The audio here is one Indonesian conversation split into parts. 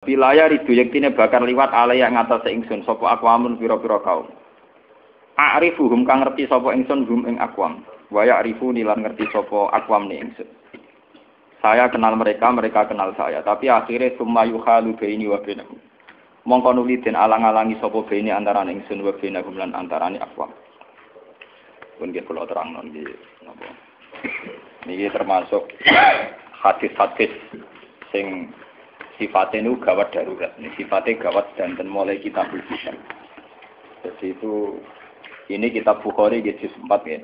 Wilayah ridu yektine bakar liwat alaya ngatas ingsun sapa aqwamun pira-pira kaum. A'rifuhum kang ngerti sapa ingsun hum ing aqwam. Wa ya'rifu nilan ngerti sapa aqwam ni ingsun. Saya kenal mereka, mereka kenal saya, tapi akhirnya summa yukhalu baini wa bainahum. Mongko nuli den alang-alangi sapa baini antarané ingsun wa bainahum lan antarané aqwam. Pun nggih kula terangno nggih napa. Niki termasuk hadis-hadis sing sifatnya itu gawat darurat, sifatnya gawat dan mulai kita berbicara. Jadi itu, ini kitab Bukhari di juz 4 ya.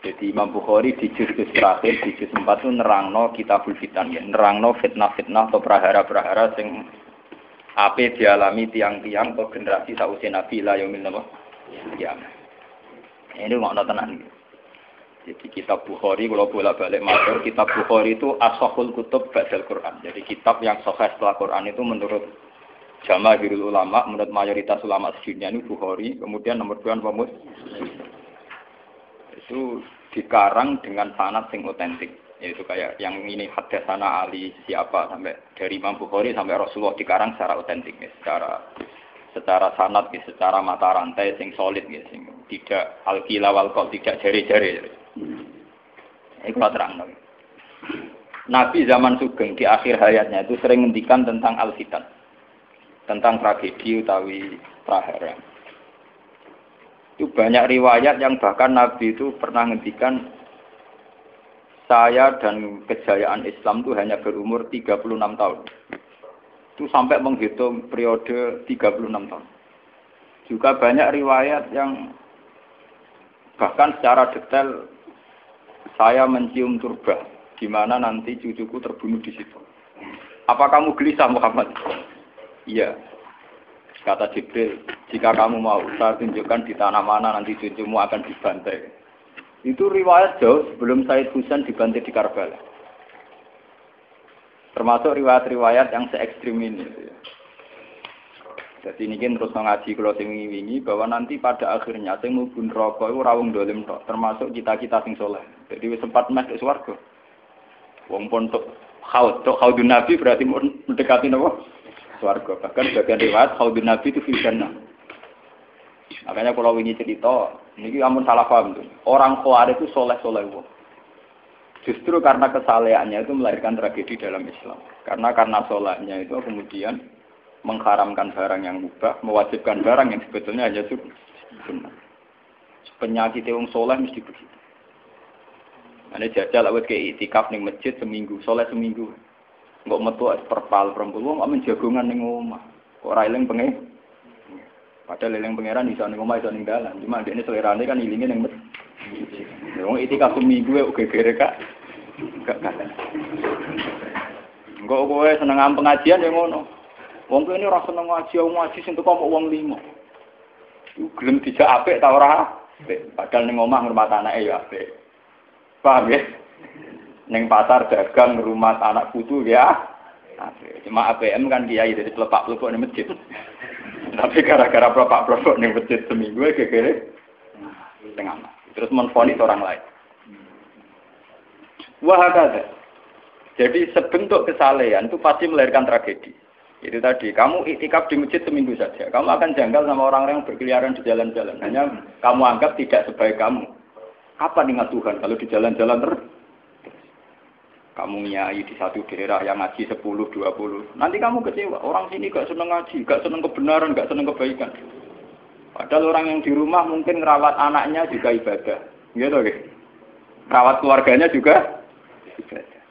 Jadi Imam Bukhari di juz terakhir, di juz 4 itu nerangno kitabul fitan ya, nerangno fitnah-fitnah atau prahara-prahara sing ape dialami tiang-tiang atau generasi sausia Nabi la yaumil qiyamah. Ini makna tenan. Jadi kitab Bukhari, kalau bolak-balik matur, kitab Bukhari itu as-sahhul kutub ba'dal Quran. Jadi kitab yang sahih setelah Quran itu menurut jamaahirul ulama, menurut mayoritas ulama sedunia ini Bukhari, kemudian nomor 2 Muslim. Itu dikarang dengan sanad sing otentik. Yaitu kayak yang ini hadatsana Ali siapa sampai dari Imam Bukhari sampai Rasulullah dikarang secara otentik ya, secara sanad ya, secara mata rantai sing solid ya, sing tidak al-qila wal qaul, tidak jari-jari. Ini kalau terang. Nabi zaman Sugeng di akhir hayatnya itu sering ngendikan tentang al-fitan, tentang tragedi utawi prahara. Itu banyak riwayat yang bahkan Nabi itu pernah ngendikan saya dan kejayaan Islam itu hanya berumur 36 tahun. Itu sampai menghitung periode 36 tahun. Juga banyak riwayat yang bahkan secara detail saya mencium turba, di mana nanti cucuku terbunuh di situ. Apa kamu gelisah Muhammad? Iya. Kata Jibril, jika kamu mau, saya tunjukkan di tanah mana nanti cucumu akan dibantai. Itu riwayat jauh sebelum Said Husain dibantai di Karbala. Termasuk riwayat-riwayat yang se-ekstrim ini. Jadi ini kan terus mengaji kalau sing wingi bahwa nanti pada akhirnya sing mlebu neraka iku ora wong dolim tok, termasuk kita-kita sing saleh. Jadi wis sempat masuk swarga. Wong pontok haudun Nabi berarti mendekati napa? Swarga. Bahkan bagian riwayat haudun Nabi itu fil jannah. Makanya kalau wingi cerita, niki amun salah paham tuh. Orang Khawarij itu saleh-saleh wong. Justru karena kesalehannya itu melahirkan tragedi dalam Islam. Karena salehnya itu kemudian mengharamkan barang yang mubah, mewajibkan barang yang sebetulnya hanya sunnah. Penyakit wong saleh mesti begitu. Ane jajal awet ke itikaf ning masjid seminggu, saleh seminggu. Engko metu perpal perempuan kok menjagongan ning omah. Kok ora eling pengen. Padahal eling pangeran iso ning omah iso ning dalan. Cuma dekne selerane kan ilinge ning masjid. Wong itikaf seminggu kok gegere Kak. Gak. Engko kowe seneng pengajian ya ngono. Wong kene ora seneng ngaji sing teko kok wong 5. Iku gelem dijak apik ta ora? Padahal ning omah ngurmat anake ya apik. Paham ya? Ning pasar dagang ngurmat anak putu ya. Apik. Cuma APM kan kiai dari pelepak-plepok ning masjid. Tapi gara-gara pelepak-plepok ning masjid seminggu gegere tengah. Terus menfonis orang lain. Wah ada. Jadi sebentuk kesalehan itu pasti melahirkan tragedi. Itu tadi, kamu iktikaf di masjid seminggu saja. Kamu akan janggal sama orang-orang yang berkeliaran di jalan-jalan. Hanya kamu anggap tidak sebaik kamu. Kapan ingat Tuhan kalau di jalan-jalan terus? Kamu nyai di satu daerah yang ngaji 10-20. Nanti kamu kecewa. Orang sini gak seneng ngaji, gak seneng kebenaran, gak seneng kebaikan. Padahal orang yang di rumah mungkin ngerawat anaknya juga ibadah. Gitu kan? Rawat keluarganya juga ibadah.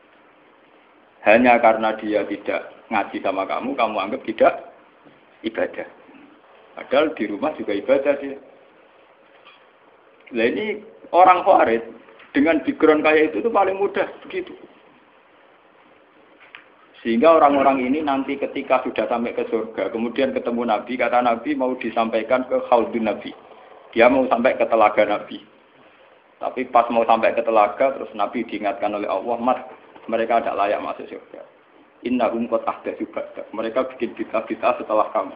Hanya karena dia tidak ngaji sama kamu anggap tidak ibadah. Padahal di rumah juga ibadah dia. Nah ini orang Khawarij dengan background kayak itu paling mudah begitu. Sehingga orang-orang ini nanti ketika sudah sampai ke surga, kemudian ketemu Nabi, kata Nabi mau disampaikan ke Haudun Nabi. Dia mau sampai ke telaga Nabi. Tapi pas mau sampai ke telaga, terus Nabi diingatkan oleh Allah, "Mat, mereka tidak layak masuk surga. Innahum qad ahdatsu ba'dak." Mereka bikin bid'ah setelah kamu.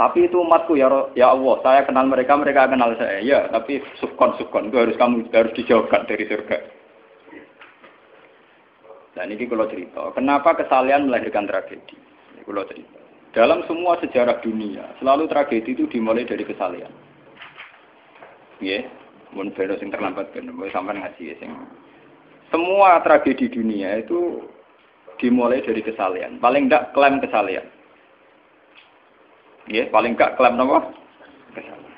Tapi itu umatku ya Allah, saya kenal mereka, mereka kenal saya. Ya, tapi sukon itu harus dijauhkan dari surga. Dan ini kalau cerita, kenapa kesalahan melahirkan tragedi? Ini kalau cerita. Dalam semua sejarah dunia, selalu tragedi itu dimulai dari kesalahan. Ya, mun belo sing terlambat ben sampean ngaji sing. Semua tragedi dunia itu dimulai dari kesalahan. Paling enggak klaim kesalahan. Ya, paling enggak klaim apa? Kesalahan.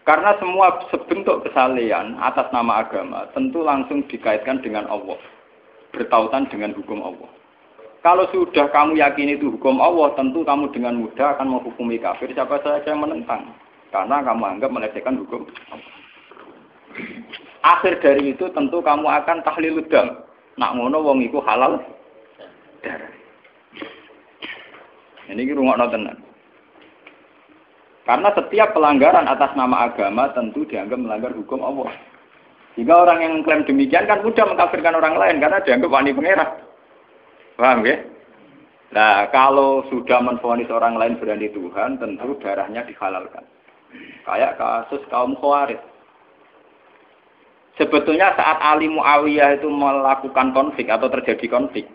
Karena semua sebentuk kesalahan atas nama agama tentu langsung dikaitkan dengan Allah. Bertautan dengan hukum Allah. Kalau sudah kamu yakini itu hukum Allah, tentu kamu dengan mudah akan menghukumi kafir siapa saja yang menentang. Karena kamu anggap melecehkan hukum Allah. Akhir dari itu tentu kamu akan tahlil dam. Nak ngono wong iku halal darah. Ini rungokno tenan. Karena setiap pelanggaran atas nama agama tentu dianggap melanggar hukum Allah. Jika orang yang klaim demikian kan mudah mengkafirkan orang lain karena dianggap wani pangeran. Paham ya? Nah, kalau sudah menvonis orang lain berani Tuhan, tentu darahnya dihalalkan. Kayak kasus kaum Khawarij. Sebetulnya saat Ali Muawiyah itu melakukan konflik atau terjadi konflik,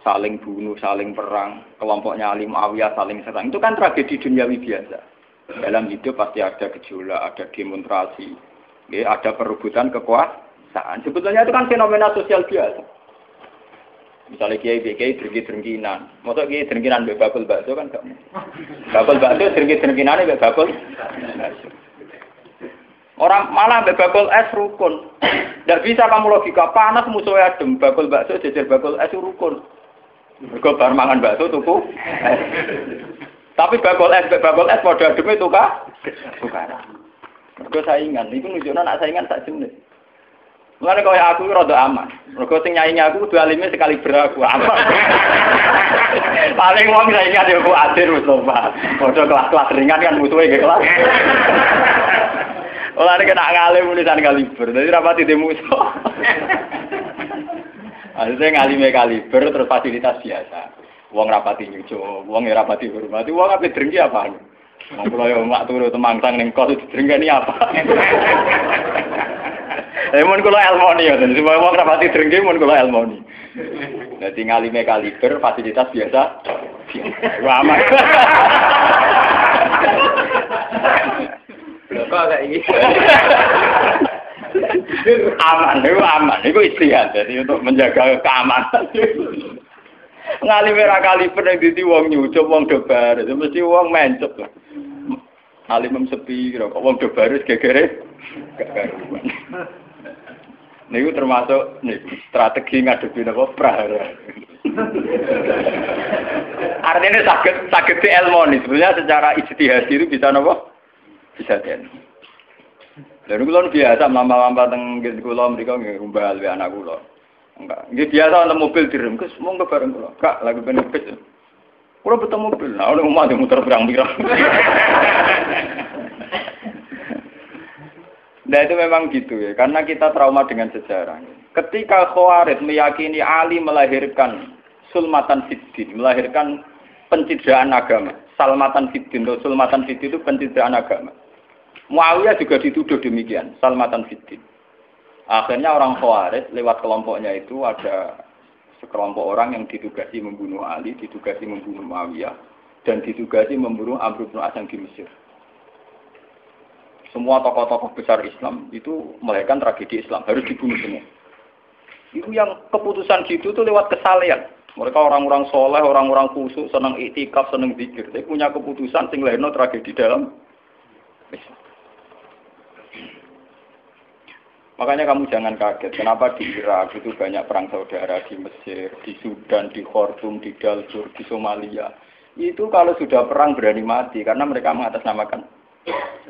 saling bunuh, saling perang, kelompoknya Ali Muawiyah saling serang, itu kan tragedi duniawi biasa. Dalam hidup pasti ada gejolak, ada demonstrasi, ya, ada perebutan kekuasaan. Sebetulnya itu kan fenomena sosial biasa. Misalnya kiai drengki-drengkinan, maksud kiai drengkinan mbek bakul bakso kan gak. Bakul bakso drengki-drengkinan mbek bakul. Orang malah mbek bakul es rukun. Ndak bisa kamu logika panas musuhnya adem, bakul bakso jejer bakul es rukun. Mergo bar mangan bakso tuku. Tapi bakul es padha ademe tukar. Mergo saingan, iku nunjukno nek saingan sak jenis. Mulane kaya aku rada aman. Mergo sing nyaingi aku kudu alime sekali beraku aman. Paling wong saingan yo kok adir wis lho, Pak. Padha kelas-kelas ringan kan musuhe nggih kelas. Mulane kena ngalim tulisan kaliber. Dadi rapati de musuh. Maksudnya ngalime kaliber terus fasilitas biasa. Wong rapati nyucu, wong rapati hormati, wong ape drengki apaan? Wong kula yo mak turu temangsang ning kos drengkeni apa? Mun kula elmoni ya, supaya wong rapati drengki mun kula elmoni. Dadi ngalime kaliber fasilitas biasa. Wah aman. Kok kayak iki. Aman, itu istihad. Jadi untuk menjaga keamanan. Ngalime ra kaliber ning dadi wong nyucup wong dobar, mesti wong mencep. Alim sepi kok wong dobar wis gegere gak karuan. Niku termasuk strategi ngadepi napa prahara. Artinya saged dielmoni. Sebenarnya secara ijtihad itu bisa napa? Bisa den. Lalu kula biasa mama-mama teng kula mriko nggih rumbal we anak kula. Enggak. Nggih biasa ana mobil direm, Gus monggo bareng kula. Kak, lagi benefit. Kula betul mobil. Nah, ono omah muter pirang-pirang. Nah itu memang gitu ya, karena kita trauma dengan sejarah. Ketika Khawarij meyakini Ali melahirkan sulmatan fiddin, melahirkan pencitraan agama. Salmatan fiddin, sulmatan fiddin itu pencitraan agama. Muawiyah juga dituduh demikian, salmatan fiddin. Akhirnya orang Khawarij lewat kelompoknya itu ada sekelompok orang yang ditugasi membunuh Ali, ditugasi membunuh Muawiyah, dan ditugasi membunuh Amr bin As di Mesir. Semua tokoh-tokoh besar Islam itu melahirkan tragedi Islam, harus dibunuh semua. Itu yang keputusan gitu tuh lewat kesalehan. Mereka orang-orang soleh, orang-orang khusyuk, senang iktikaf, senang zikir. Tapi punya keputusan sing lahirno tragedi dalam Islam. Makanya kamu jangan kaget, kenapa di Irak itu banyak perang saudara, di Mesir, di Sudan, di Khartoum, di Darfur, di Somalia. Itu kalau sudah perang berani mati, karena mereka mengatasnamakan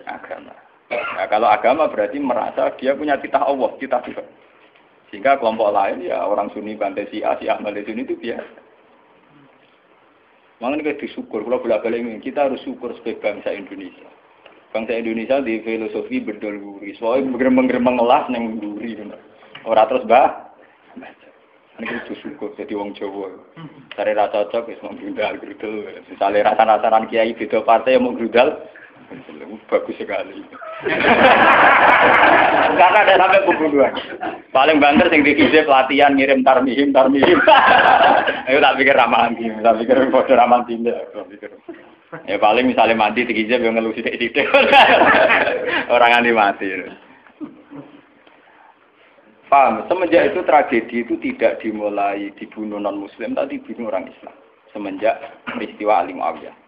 agama. Nah, kalau agama berarti merasa dia punya titah Allah, titah Tuhan. Sehingga kelompok lain ya orang Sunni bantai si Ahmad Sunni itu biasa. Makanya kita disyukur, kalau bolak-balik ini kita harus syukur sebagai bangsa Indonesia. Bangsa Indonesia di filosofi bedol guri, soalnya bergemeng-gemeng ngelas neng guri, orang terus ini kita syukur jadi wong Jawa. Cari rasa cocok, ya mau grudal. Misalnya rasa-rasaran kiai beda partai yang mau grudal, bagus sekali. Karena ada sampai pembunuhan. Paling banter sing dikise pelatihan ngirim tarmihim. Ayo tak pikir ramalan iki, tak pikir bodoh ramalan tindak, tak pikir. Ya paling misalnya mati dikise yo ngeluh sithik-sithik. Orang nganti mati. Paham? Semenjak itu tragedi itu tidak dimulai dibunuh non muslim, tapi dibunuh orang Islam. Semenjak peristiwa Ali Muawiyah.